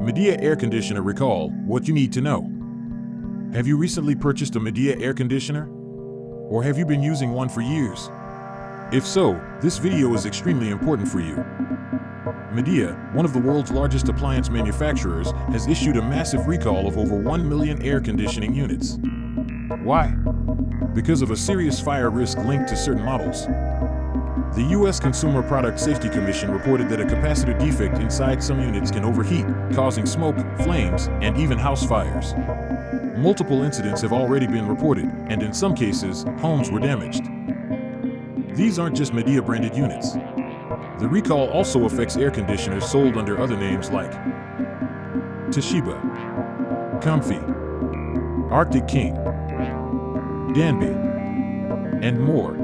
Midea Air Conditioner Recall, what you need to know. Have you recently purchased a Midea air conditioner? Or have you been using one for years? If so, this video is extremely important for you. Midea, one of the world's largest appliance manufacturers, has issued a massive recall of over 1 million air conditioning units. Why? Because of a serious fire risk linked to certain models. The U.S. Consumer Product Safety Commission reported that a capacitor defect inside some units can overheat, causing smoke, flames, and even house fires. Multiple incidents have already been reported, and in some cases, homes were damaged. These aren't just Midea-branded units. The recall also affects air conditioners sold under other names like Toshiba, Comfy, Arctic King, Danby, and more.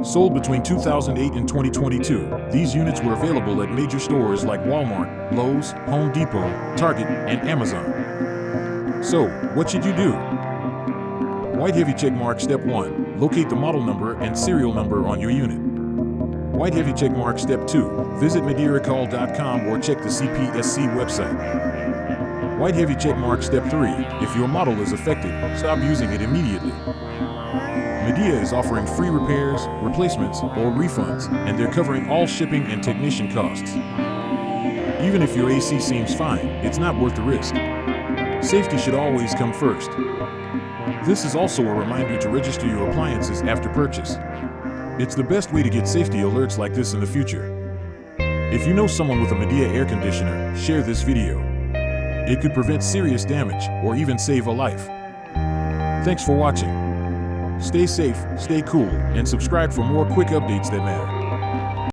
Sold between 2008 and 2022, these units were available at major stores like Walmart, Lowe's, Home Depot, Target, and Amazon. So, what should you do? White heavy checkmark Step 1. Locate the model number and serial number on your unit. White heavy checkmark Step 2. Visit mideaacrecall.com or check the CPSC website. White heavy checkmark Step 3. If your model is affected, stop using it immediately. Midea is offering free repairs, replacements, or refunds, and they're covering all shipping and technician costs. Even if your AC seems fine, it's not worth the risk. Safety should always come first. This is also a reminder to register your appliances after purchase. It's the best way to get safety alerts like this in the future. If you know someone with a Midea air conditioner, share this video. It could prevent serious damage or even save a life. Thanks for watching. Stay safe, stay cool, and subscribe for more quick updates that matter.